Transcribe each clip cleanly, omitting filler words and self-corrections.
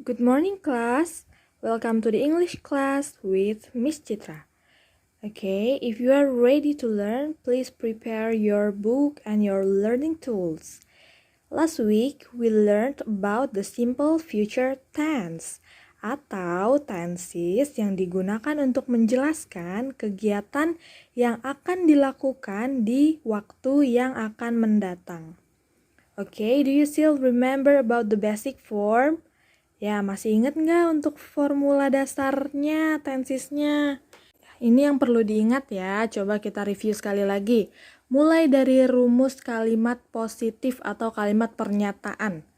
Good morning, class. Welcome to the English class with Miss Citra. Okay, if you are ready to learn, please prepare your book and your learning tools. Last week, we learned about the simple future tense atau tenses yang digunakan untuk menjelaskan kegiatan yang akan dilakukan di waktu yang akan mendatang. Okay, do you still remember about the basic form? Ya, masih ingat nggak untuk formula dasarnya, tensesnya? Ini yang perlu diingat ya, coba kita review sekali lagi. Mulai dari rumus kalimat positif atau kalimat pernyataan.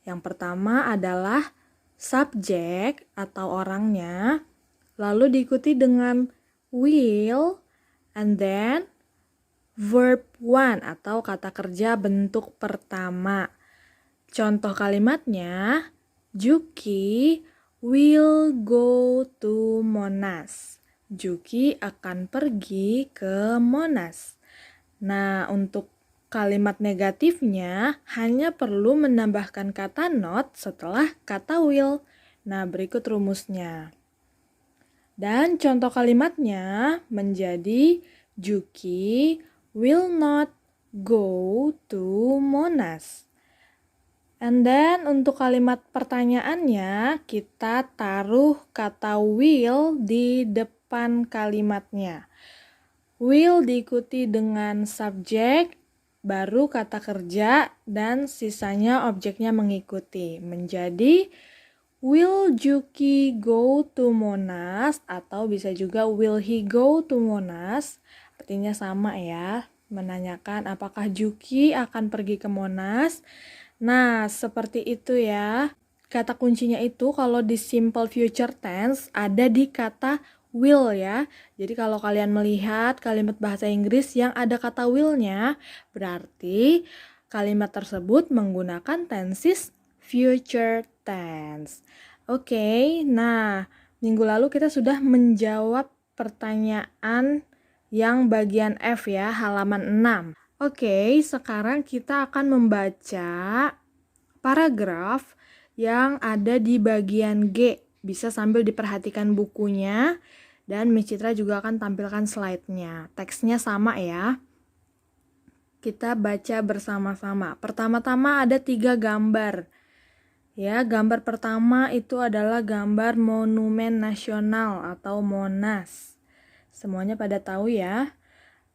Yang pertama adalah subjek atau orangnya, lalu diikuti dengan will, and then verb one atau kata kerja bentuk pertama. Contoh kalimatnya, Juki will go to Monas. Juki akan pergi ke Monas. Nah, untuk kalimat negatifnya hanya perlu menambahkan kata not setelah kata will. Nah, berikut rumusnya. Dan contoh kalimatnya menjadi Juki will not go to Monas. And then untuk kalimat pertanyaannya, kita taruh kata will di depan kalimatnya. Will diikuti dengan subjek, baru kata kerja, dan sisanya objeknya mengikuti. Menjadi, will Juki go to Monas? Atau bisa juga will he go to Monas? Artinya sama ya, menanyakan apakah Juki akan pergi ke Monas. Nah, seperti itu ya. Kata kuncinya itu kalau di simple future tense ada di kata will ya. Jadi kalau kalian melihat kalimat bahasa Inggris yang ada kata will-nya, berarti kalimat tersebut menggunakan tenses future tense. Oke, nah minggu lalu kita sudah menjawab pertanyaan yang bagian F ya, halaman 6. Oke, sekarang kita akan membaca paragraf yang ada di bagian G. Bisa sambil diperhatikan bukunya, dan Miss Citra juga akan tampilkan slide-nya. Teksnya sama ya. Kita baca bersama-sama. Pertama-tama ada 3 gambar. Ya, gambar pertama itu adalah gambar Monumen Nasional atau Monas. Semuanya pada tahu ya.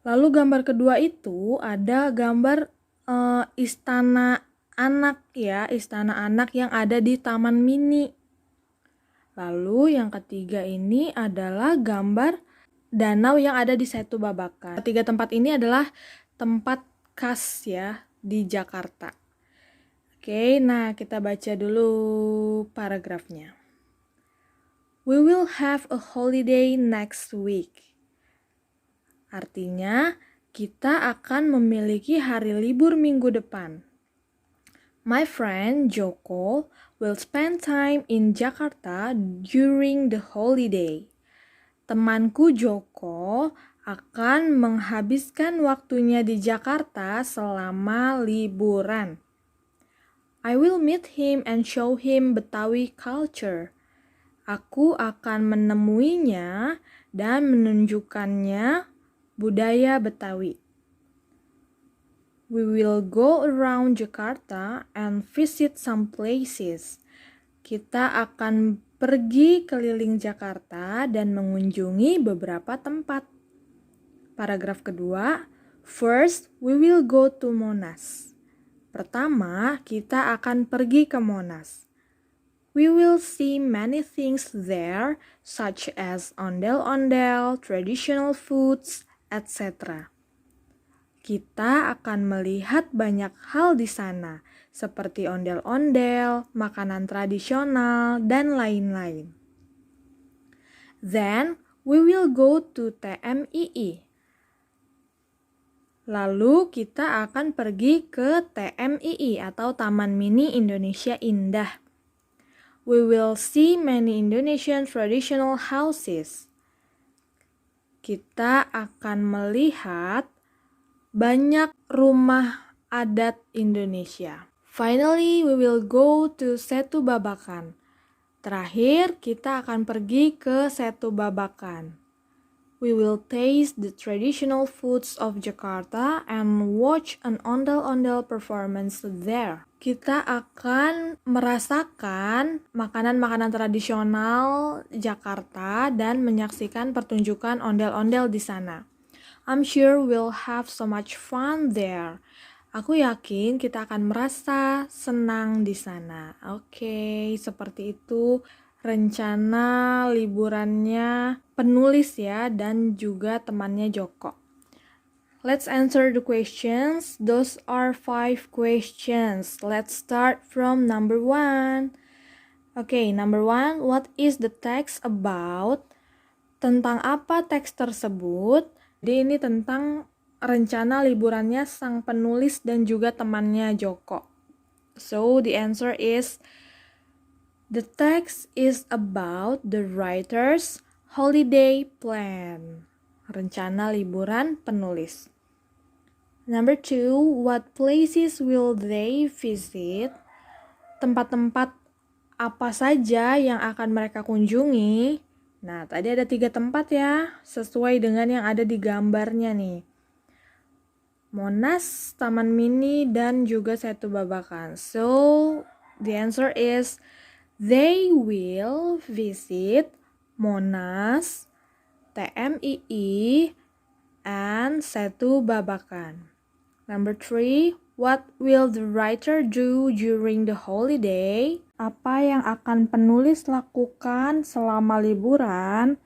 Lalu gambar kedua itu ada gambar istana anak ya, istana anak yang ada di Taman Mini. Lalu yang ketiga ini adalah gambar danau yang ada di Setu Babakan. Ketiga tempat ini adalah tempat khas ya di Jakarta. Oke, nah kita baca dulu paragrafnya. We will have a holiday next week. Artinya, kita akan memiliki hari libur minggu depan. My friend Joko will spend time in Jakarta during the holiday. Temanku Joko akan menghabiskan waktunya di Jakarta selama liburan. I will meet him and show him Betawi culture. Aku akan menemuinya dan menunjukkannya budaya Betawi. We will go around Jakarta and visit some places. Kita akan pergi keliling Jakarta dan mengunjungi beberapa tempat. Paragraf kedua, first we will go to Monas. Pertama, kita akan pergi ke Monas. We will see many things there, such as ondel-ondel, traditional foods, etc. Kita akan melihat banyak hal di sana, seperti ondel-ondel, makanan tradisional, dan lain-lain. Then, we will go to TMII. Lalu kita akan pergi ke TMII atau Taman Mini Indonesia Indah. We will see many Indonesian traditional houses. Kita akan melihat banyak rumah adat Indonesia. Finally, we will go to Setu Babakan. Terakhir, kita akan pergi ke Setu Babakan. We will taste the traditional foods of Jakarta and watch an ondel-ondel performance there. Kita akan merasakan makanan-makanan tradisional Jakarta dan menyaksikan pertunjukan ondel-ondel di sana. I'm sure we'll have so much fun there. Aku yakin kita akan merasa senang di sana. Oke, seperti itu rencana liburannya penulis ya dan juga temannya Joko. Let's answer the questions. Those are 5 questions. Let's start from number 1. Okay, number 1, what is the text about? Tentang apa teks tersebut? Jadi ini tentang rencana liburannya sang penulis dan juga temannya Joko. So the answer is the text is about the writer's holiday plan. Rencana liburan penulis. Number 2, what places will they visit? Tempat-tempat apa saja yang akan mereka kunjungi? Nah, tadi ada 3 tempat ya, sesuai dengan yang ada di gambarnya nih. Monas, Taman Mini, dan juga Setu Babakan. So, the answer is they will visit Monas, TMII, and Setu Babakan. Number 3, what will the writer do during the holiday? Apa yang akan penulis lakukan selama liburan?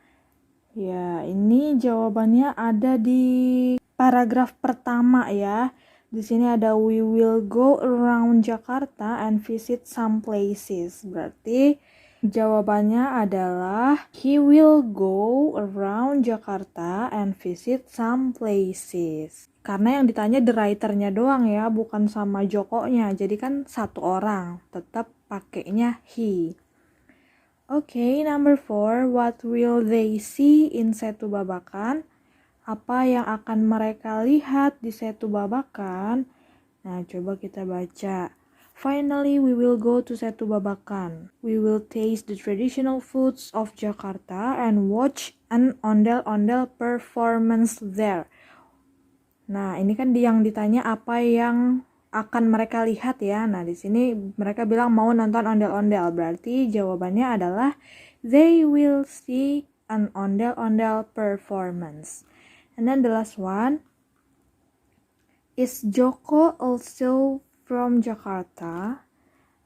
Ya, ini jawabannya ada di paragraf pertama ya. Di sini ada we will go around Jakarta and visit some places. Berarti jawabannya adalah he will go around Jakarta and visit some places. Karena yang ditanya the writer-nya doang ya, bukan sama Jokonya. Jadi kan satu orang, tetap pakainya he. Okay, number 4, what will they see in Setu Babakan? Apa yang akan mereka lihat di Setu Babakan? Nah, coba kita baca. Finally, we will go to Setu Babakan. We will taste the traditional foods of Jakarta and watch an ondel-ondel performance there. Nah, ini kan yang ditanya apa yang akan mereka lihat ya. Nah, di sini mereka bilang mau nonton ondel-ondel. Berarti jawabannya adalah they will see an ondel-ondel performance. And then the last one, is Joko also from Jakarta?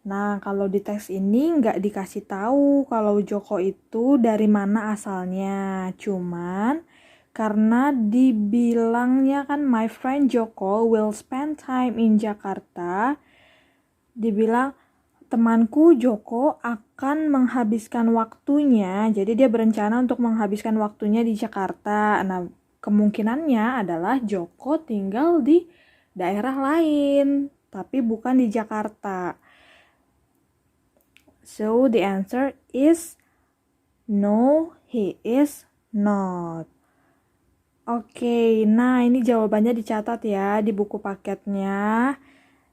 Nah, kalau di teks ini nggak dikasih tahu kalau Joko itu dari mana asalnya. Cuman karena dibilangnya kan my friend Joko will spend time in Jakarta, dibilang temanku Joko akan menghabiskan waktunya, jadi dia berencana untuk menghabiskan waktunya di Jakarta. Nah, kemungkinannya adalah Joko tinggal di daerah lain, tapi bukan di Jakarta. So, the answer is no, he is not. Oke, nah ini jawabannya dicatat ya di buku paketnya.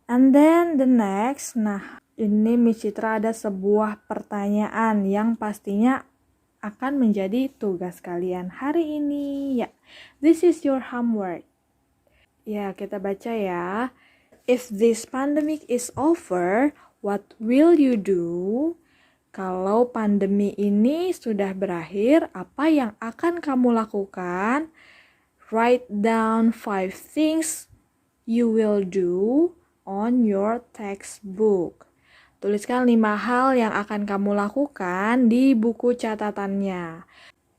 And then the next, nah ini Miss Citra ada sebuah pertanyaan yang pastinya akan menjadi tugas kalian hari ini. Ya, this is your homework. Ya, kita baca ya. If this pandemic is over, what will you do? Kalau pandemi ini sudah berakhir, apa yang akan kamu lakukan? Write down 5 things you will do on your textbook. Tuliskan 5 hal yang akan kamu lakukan di buku catatannya.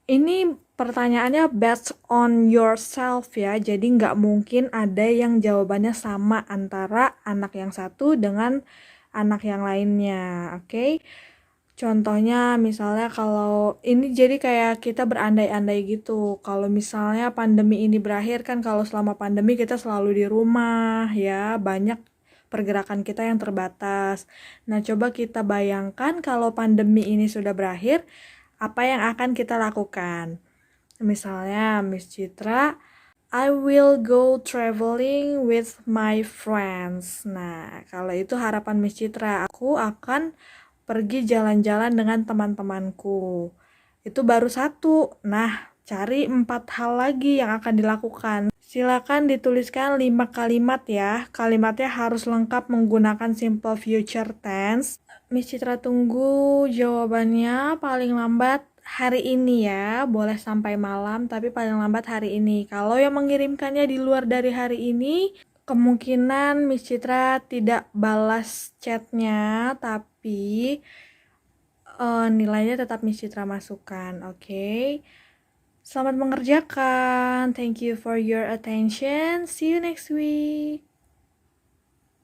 Ini pertanyaannya based on yourself ya, jadi nggak mungkin ada yang jawabannya sama antara anak yang satu dengan anak yang lainnya, oke? Contohnya misalnya kalau ini jadi kayak kita berandai-andai gitu. Kalau misalnya pandemi ini berakhir kan kalau selama pandemi kita selalu di rumah ya, banyak pergerakan kita yang terbatas. Nah, coba kita bayangkan kalau pandemi ini sudah berakhir, apa yang akan kita lakukan? Misalnya Miss Citra, I will go traveling with my friends. Nah, kalau itu harapan Miss Citra, aku akan pergi jalan-jalan dengan teman-temanku. Itu baru 1. Nah, cari 4 hal lagi yang akan dilakukan. Silakan dituliskan 5 kalimat ya. Kalimatnya harus lengkap menggunakan simple future tense. Miss Citra tunggu jawabannya paling lambat hari ini ya. Boleh sampai malam, tapi paling lambat hari ini. Kalau yang mengirimkannya di luar dari hari ini, kemungkinan Miss Citra tidak balas chatnya, tapi nilainya tetap Miss Citra masukkan, oke? Selamat mengerjakan. Thank you for your attention. See you next week.